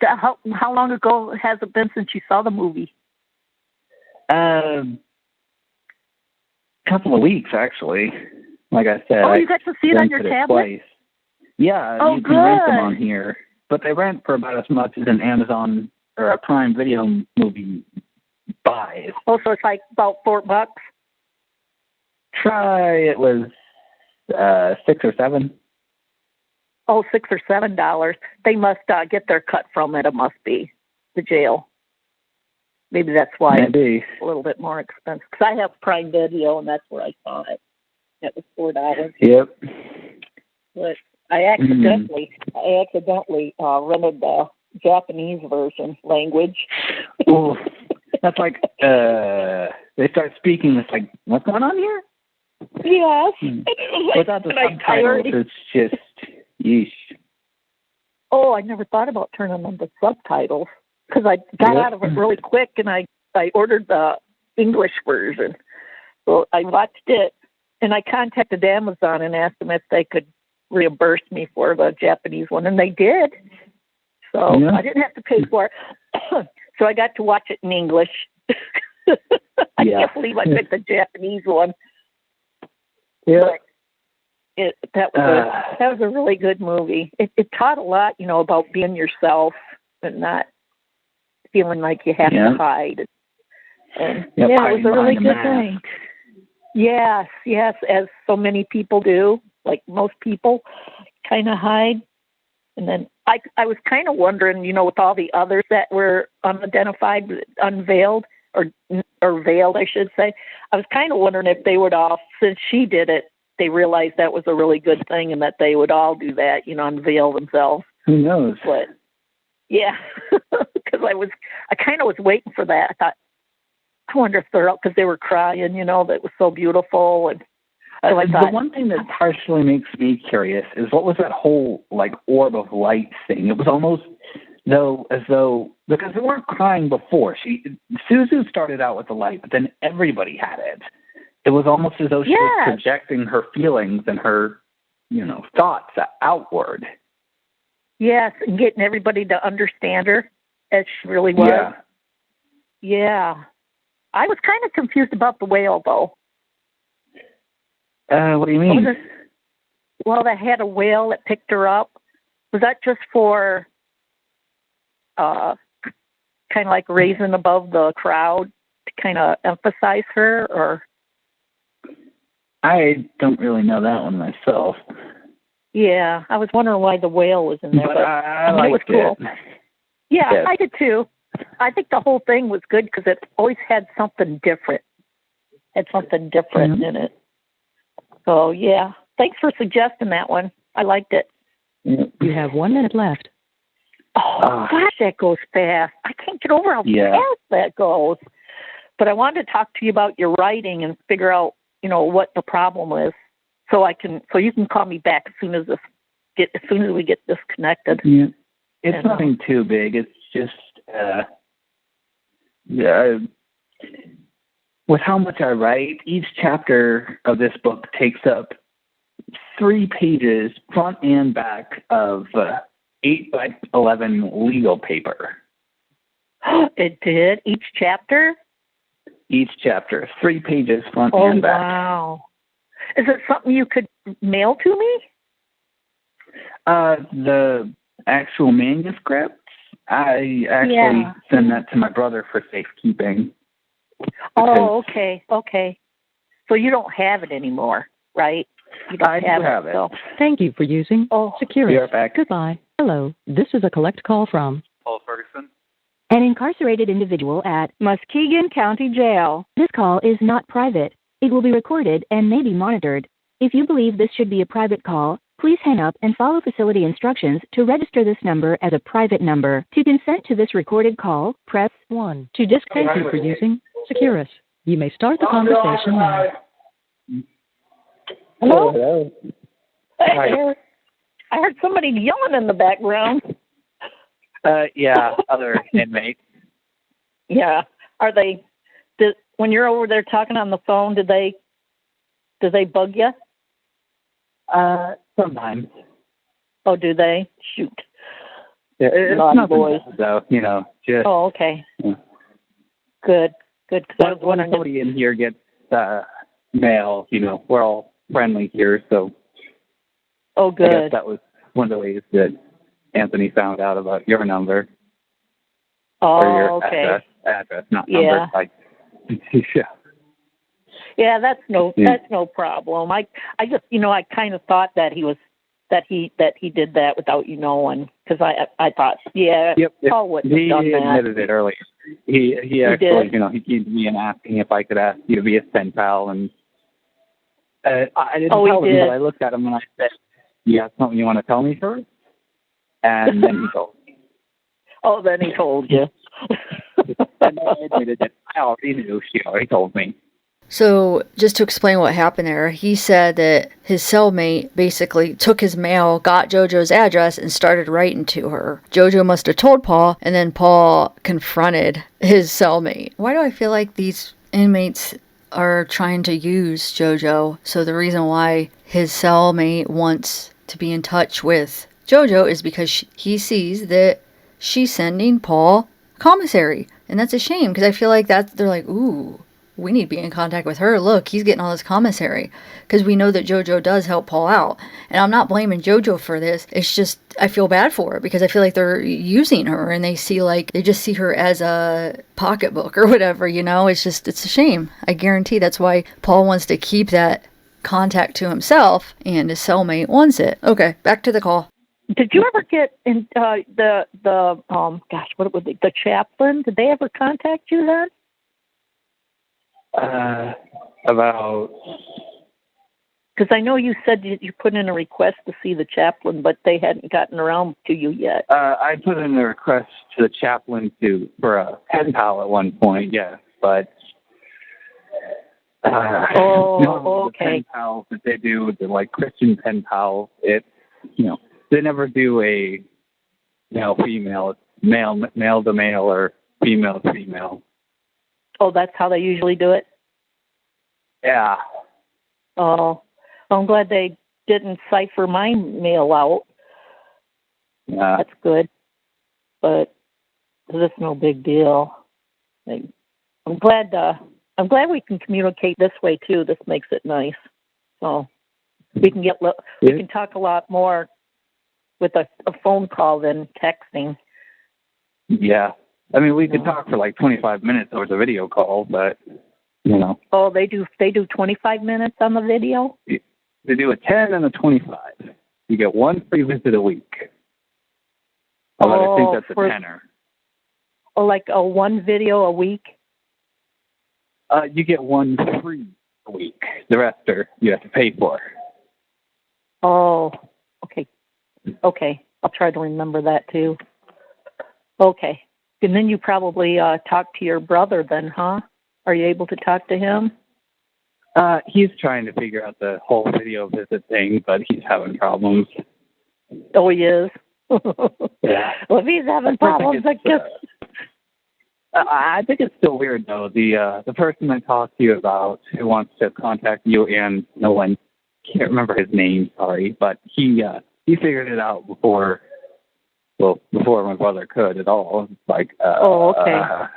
How long ago has it been since you saw the movie? Couple of weeks, actually. Like I said. Oh, you got to see it on your tablet? Twice. Yeah, you can rent them on here. But they rent for about as much as an Amazon or a Prime Video movie buys. Oh, so it's like about $4? It was $6 or $7. Oh, $6 or $7. They must get their cut from it. It must be the jail. Maybe that's why it's a little bit more expensive. Because I have Prime Video, and that's where I saw it. It was $4. Yep. But I accidentally rented the Japanese version language. Ooh, that's like they start speaking. It's like, what's going on here? Yes. Without the subtitles, it's just yeesh. Oh, I never thought about turning on the subtitles because I got out of it really quick, and I ordered the English version. So I watched it, and I contacted Amazon and asked them if they could reimburse me for the Japanese one, and they did. So I didn't have to pay for it. So I got to watch it in English. I can't believe I picked the Japanese one. Yeah. That was a really good movie. It taught a lot, about being yourself and not feeling like you have to hide. And it was a really good thing. Yes, as so many people do, like most people kind of hide. And then I was kind of wondering, with all the others that were unidentified, unveiled, or veiled, I should say, I was kind of wondering if they would all, since she did it, they realized that was a really good thing and that they would all do that, unveil themselves. Who knows? But, yeah, because I kind of was waiting for that. I thought, I wonder if they're out because they were crying, that was so beautiful. And so I thought, the one thing that partially makes me curious is what was that whole, orb of light thing? It was almost as though, because they weren't crying before. Suzu started out with the light, but then everybody had it. It was almost as though she was projecting her feelings and her, thoughts outward. Yes, and getting everybody to understand her as she really was. Yeah. I was kind of confused about the whale, though. What do you mean? Well, they had a whale that picked her up. Was that just for kind of like raising above the crowd to kind of emphasize her, or? I don't really know that one myself. Yeah, I was wondering why the whale was in there. But I liked it was cool. it. Yeah, I did too. I think the whole thing was good because it always had something different. In it. So, yeah. Thanks for suggesting that one. I liked it. You have 1 minute left. Oh, gosh, that goes fast. I can't get over how fast that goes. But I wanted to talk to you about your writing and figure out, what the problem is, so you can call me back as soon as we get disconnected. Yeah. It's nothing too big. It's just with how much I write, each chapter of this book takes up 3 pages, front and back, of 8 by 11 legal paper. It did? Each chapter? Each chapter, 3 pages, front and back. Oh, wow. Is it something you could mail to me? The actual manuscripts, I actually send that to my brother for safekeeping. Oh, okay. So you don't have it anymore, right? You don't have it. So. Thank you for using Security. You're back. Goodbye. Hello, this is a collect call from Paul Ferguson. An incarcerated individual at Muskegon County Jail. This call is not private. It will be recorded and may be monitored. If you believe this should be a private call, please hang up and follow facility instructions to register this number as a private number. To consent to this recorded call, press 1. To disconnect you for using Securus. You may start the conversation now. Hello? I heard somebody yelling in the background. Other inmates. Yeah. When you're over there talking on the phone, do they bug you? Sometimes. Oh, do they? Shoot. It's not boys, though. Just. Oh, okay. Yeah. Good. Because when somebody in here gets mail, we're all friendly here, so. Oh, good. I guess that was one of the ways that Anthony found out about your number. Oh, or your okay. Address, not number. Yeah, that's no problem. I just I kind of thought that he did that without you knowing, because I thought Paul wouldn't have done that. He admitted it earlier. He actually he came to me and asking if I could ask you to be his pen pal, and I didn't tell him, but I looked at him and I said, "You got something you want to tell me first?" And then he told me. Oh, then he told you. And I admitted that I already knew. She already told me. So, just to explain what happened there, he said that his cellmate basically took his mail, got Jojo's address, and started writing to her. Jojo must have told Paul, and then Paul confronted his cellmate. Why do I feel like these inmates are trying to use Jojo? So the reason why his cellmate wants to be in touch with Jojo is because he sees that she's sending Paul Commissary. And that's a shame, because I feel like they're like, ooh, we need to be in contact with her. Look, he's getting all this commissary. Because we know that Jojo does help Paul out. And I'm not blaming Jojo for this. It's just, I feel bad for her, because I feel like they're using her, and they just see her as a pocketbook or whatever, It's a shame. I guarantee that's why Paul wants to keep that contact to himself, and his cellmate wants it. Okay, back to the call. Did you ever get in the chaplain? Did they ever contact you then? About. Because I know you said you put in a request to see the chaplain, but they hadn't gotten around to you yet. I put in a request to the chaplain for a pen pal at one point, yes, but. Okay. The pen pals that they do, the Christian pen pals, they never do a male-female, male to male, or female to female. Oh, that's how they usually do it? Yeah. Oh, I'm glad they didn't cipher my mail out. Yeah. That's good. But it's no big deal. I'm glad we can communicate this way too. This makes it nice. So we can we can talk a lot more with a phone call than texting. Yeah. I mean, we could talk for 25 minutes over the video call, but, Oh, they do 25 minutes on the video? They do a 10 and a 25. You get one free visit a week. I think that's a tenner. Oh, like one video a week? You get one free a week. The rest you have to pay for. Oh, okay. Okay. I'll try to remember that too. Okay. And then you probably talk to your brother then, huh? Are you able to talk to him? He's trying to figure out the whole video visit thing, but he's having problems. Oh, he is? Yeah. Well, if he's having problems, I guess... I think it's still weird, though. The person I talked to you about who wants to contact you and Nolan, can't remember his name, sorry, but he figured it out before my brother could at all. Like, oh, okay.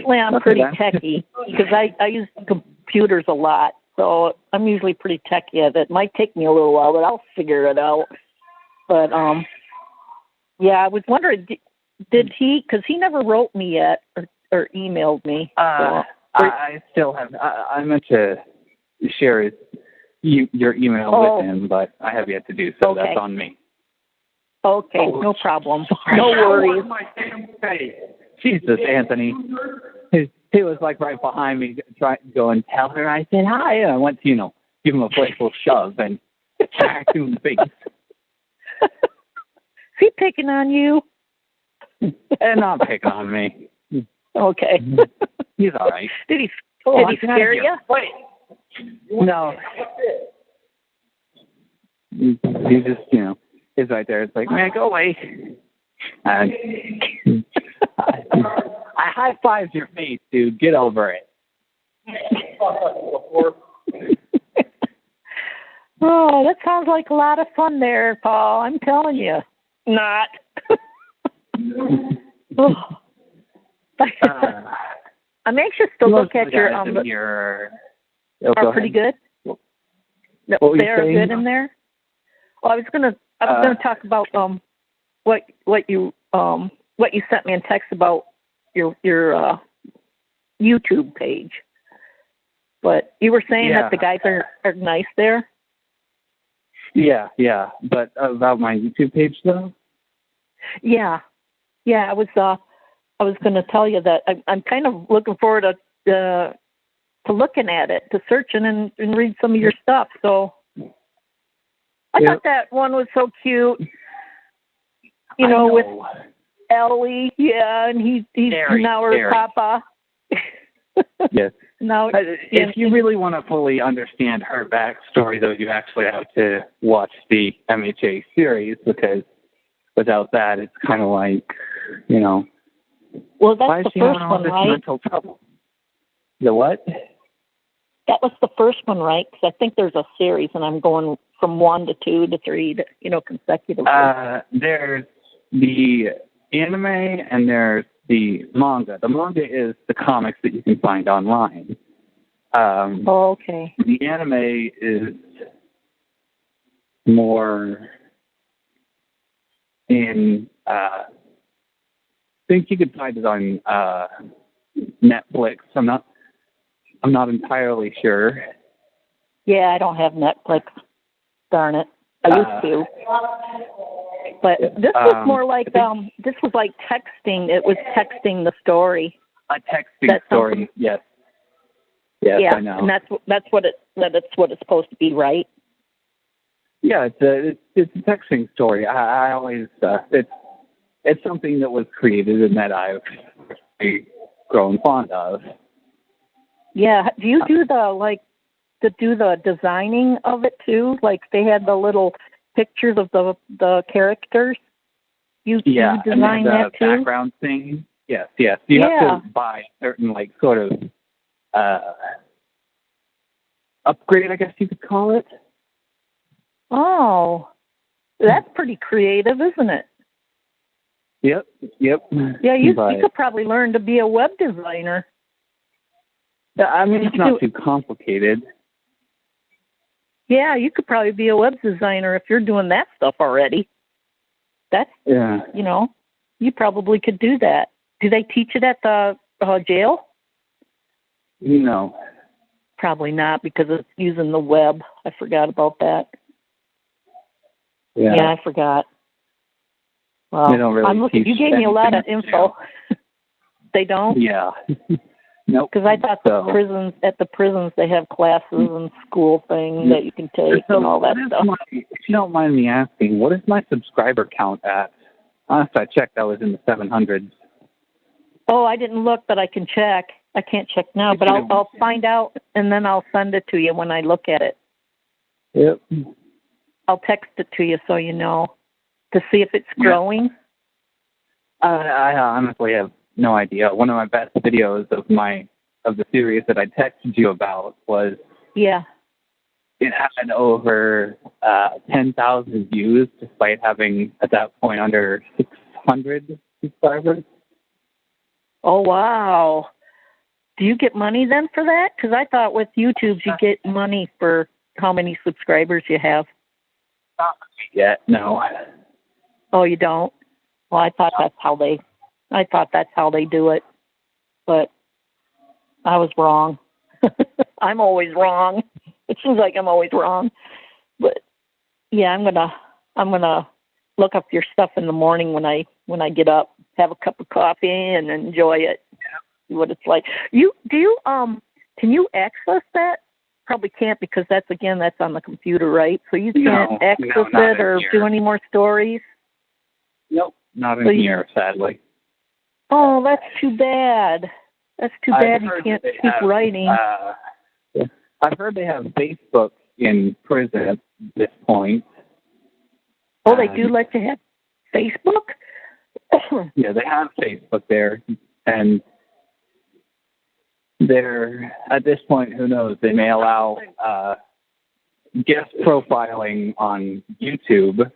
Well, I'm pretty techie because I use computers a lot, so I'm usually pretty techie at it. It might take me a little while, but I'll figure it out. But yeah, I was wondering, did he? Because he never wrote me yet or emailed me. I still have. I meant to share your email with him, but I have yet to do so. Okay. That's on me. Okay, no problem. No worries. Jesus, Anthony. He was like right behind me, trying to go and tell her. I said hi, and I went to give him a playful shove and smacked him in the face. Is he picking on you? And not picking on me. Okay. He's all right. Did he scare you? Wait. No. He just, is right there. It's like, man, go away. And I high-fived your face, dude. Get over it. Oh, that sounds like a lot of fun there, Paul. I'm telling you. Not. Oh. I'm anxious to look at your are pretty good. They are good in there. Well, I was gonna talk about what you sent me in text about your YouTube page. But you were saying that the guys are nice there. Yeah. But about my YouTube page though. Yeah. I was going to tell you that I'm kind of looking forward to looking at it, to searching and read some of your stuff. So I thought that one was so cute. With Ellie, and he's now her papa. Yes. Now, if you really want to fully understand her backstory, though, you actually have to watch the MHA series, because without that, it's kind of like, Well, that's why is the she first having all one, this right? mental trouble? The what? That was the first one, right? Because I think there's a series, and I'm going from 1 to 2 to 3, consecutively. There's the anime and there's the manga. The manga is the comics that you can find online. Okay. The anime is more in, I think you could find it on Netflix. I'm not entirely sure. Yeah, I don't have Netflix. Darn it. I used to. But this was more like this was like texting. It was texting the story. A texting story. Yes. Yes, yeah, I know. And that's what it's supposed to be, right? Yeah, it's a texting story. I always it's something that was created and that I've grown fond of. Yeah. Do you do the designing of it too? Like they had the little pictures of the characters. You design that too? The background thing. Yes. You have to buy certain sort of upgrade, I guess you could call it. Oh, that's pretty creative, isn't it? Yep. Yeah, you could probably learn to be a web designer. I mean, it's not too complicated. Yeah, you could probably be a web designer if you're doing that stuff already. You probably could do that. Do they teach it at the jail? No. Probably not, because it's using the web. I forgot about that. Yeah, I forgot. Well, they don't really teach you gave me a lot of info. They don't? Yeah. Nope. Because I thought at the prisons they have classes and school things that you can take and all that stuff. If you don't mind me asking, what is my subscriber count at Last I checked, I was in the 700s. Oh, I didn't look, but I can check. I can't check now, but I'll find out, and then I'll send it to you when I look at it. Yep. I'll text it to you so you know, to see if it's growing. I honestly have no idea. One of my best videos of the series that I texted you about was it had over 10,000 views, despite having at that point under 600 subscribers. Oh wow! Do you get money then for that? Because I thought with YouTube you get money for how many subscribers you have. Not yet, no. Oh, you don't? Well, I thought that's how they do it, but I was wrong. I'm always wrong. It seems like I'm always wrong, but yeah, I'm gonna look up your stuff in the morning when I get up, have a cup of coffee, and enjoy it. See what it's like. Can you access that? Probably can't, because that's on the computer, right? So you can't access it or do any more stories? Nope, not in here, sadly. Oh, that's too bad. That's too bad you can't keep writing. I've heard they have Facebook in prison at this point. Oh, they do let you have Facebook? Yeah, they have Facebook there, and they're, at this point, who knows, they may allow guest profiling on YouTube,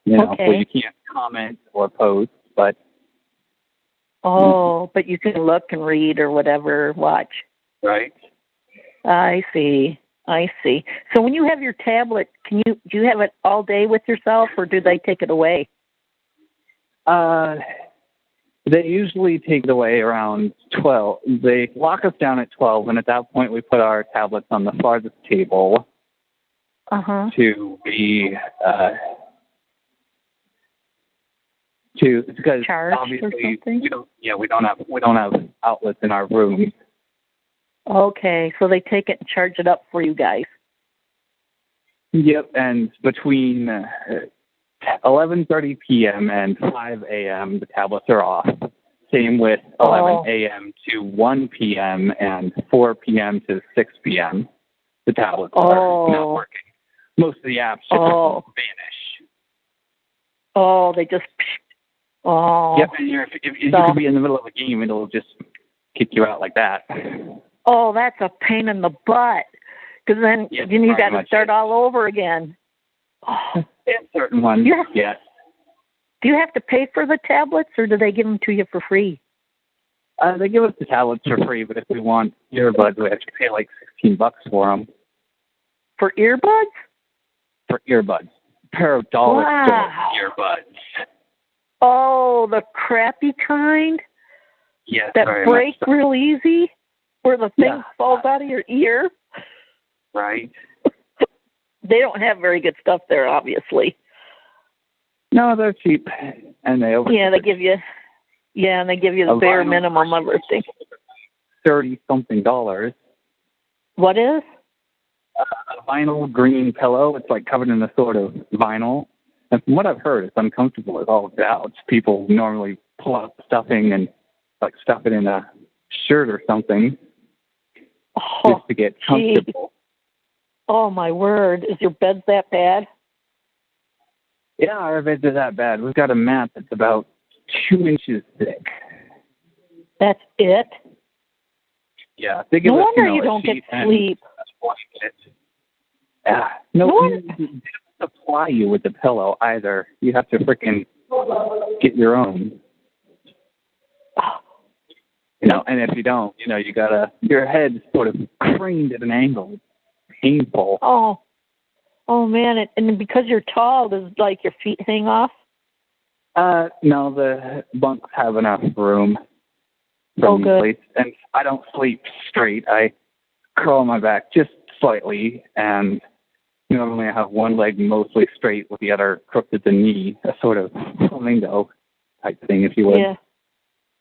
where you can't comment or post, but... Oh, but you can look and read or whatever, watch. Right. I see. So when you have your tablet, do you have it all day with yourself, or do they take it away? They usually take it away around 12. They lock us down at 12, and at that point we put our tablets on the farthest table to be because charged obviously we don't have outlets in our room. Okay, so they take it and charge it up for you guys. Yep, and between 11:30 p.m. and 5 a.m. the tablets are off. Same with 11 a.m. to 1 p.m. and 4 p.m. to 6 p.m. The tablets are not working. Most of the apps just vanish. Oh, they just... Oh. Yep, and if you could be in the middle of a game, it'll just kick you out like that. Oh, that's a pain in the butt. Because then you got to start all over again. Oh. In certain ones, yes. Do you have to pay for the tablets, or do they give them to you for free? They give us the tablets for free, but if we want earbuds, we have to pay like $16 for them. For earbuds? For earbuds. A pair of dollar store earbuds. Oh, the crappy kind? Yes, that break real easy? Where the thing falls out of your ear? Right. They don't have very good stuff there, obviously. No, they're cheap, and they they give you the bare minimum of everything. $30-something. What is? A vinyl green pillow. It's like covered in a sort of vinyl. And from what I've heard, it's uncomfortable as all gets. People normally pull out stuffing and like stuff it in a shirt or something just to get comfortable. Oh, my word. Is your bed that bad? Yeah, our beds are that bad. We've got a mat that's about 2 inches thick. That's it? Yeah. No wonder you don't get sleep. No one doesn't supply you with the pillow either. You have to frickin' get your own. And if you don't, you gotta, your head's sort of craned at an angle. Painful. Oh man, and because you're tall, does like your feet hang off? No, the bunks have enough room for me, please. And I don't sleep straight. I curl my back just slightly, and normally I have one leg mostly straight with the other crooked at the knee, a sort of flamingo type thing, if you would. Yeah.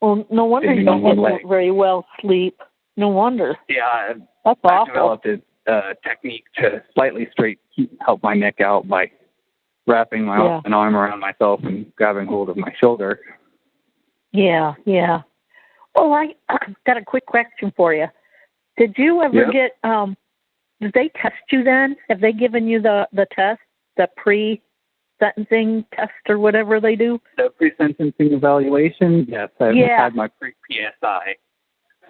Well, no wonder you don't get very well sleep. No wonder. Yeah, that's awful. I developed a technique to slightly straight help my neck out by wrapping an arm around myself and grabbing hold of my shoulder. Yeah, yeah. Well, I got a quick question for you. Did you ever get, did they test you then? Have they given you the test, the pre-sentencing test or whatever they do? The pre-sentencing evaluation? Yes, I've had my pre-PSI.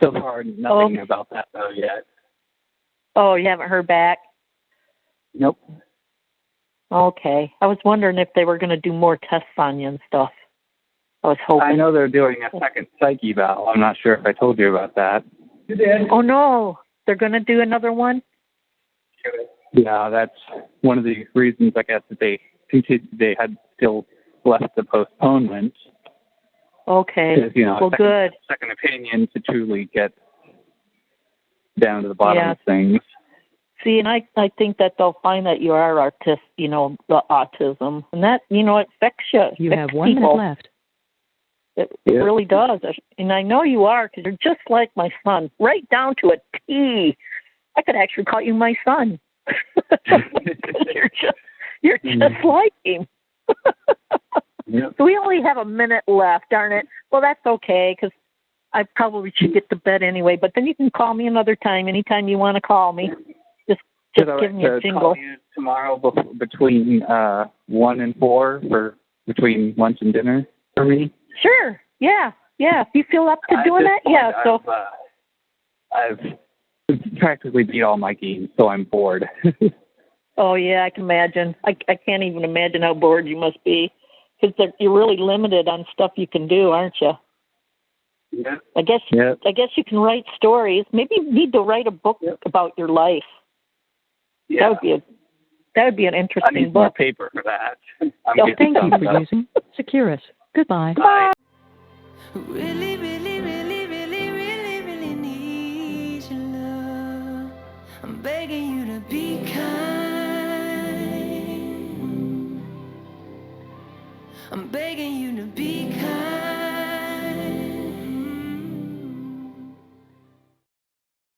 So far, nothing about that, though, yet. Oh, you haven't heard back? Nope. Okay. I was wondering if they were going to do more tests on you and stuff. I was hoping. I know they're doing a second psych eval. I'm not sure if I told you about that. You did. Oh, no. They're going to do another one? Yeah, that's one of the reasons, I guess, that they had still left the postponement. Okay. Well, good. Second opinion to truly get down to the bottom of things. See, and I think that they'll find that you are the autism, and that, it affects you. You have 1 minute left. It really does. And I know you are, because you're just like my son, right down to a T. I could actually call you my son. you're just like him. So we only have a minute left, darn it. Well, that's okay, because I probably should get to bed anyway, but then you can call me another time, anytime you want to call me. Just give me a jingle. Call you tomorrow between 1 and 4 for between lunch and dinner for me? Sure. Yeah. If you feel up to doing that, So I've practically beat all my games, so I'm bored. Oh yeah, I can imagine. I can't even imagine how bored you must be, because you're really limited on stuff you can do, aren't you? Yeah. I guess you can write stories. Maybe you need to write a book about your life. Yeah. That would be an interesting I need book. more paper for that. Thank you for using Securus. Goodbye. Bye. Really, really, really, really, really, really need your love. I'm begging you to be kind. I'm begging you to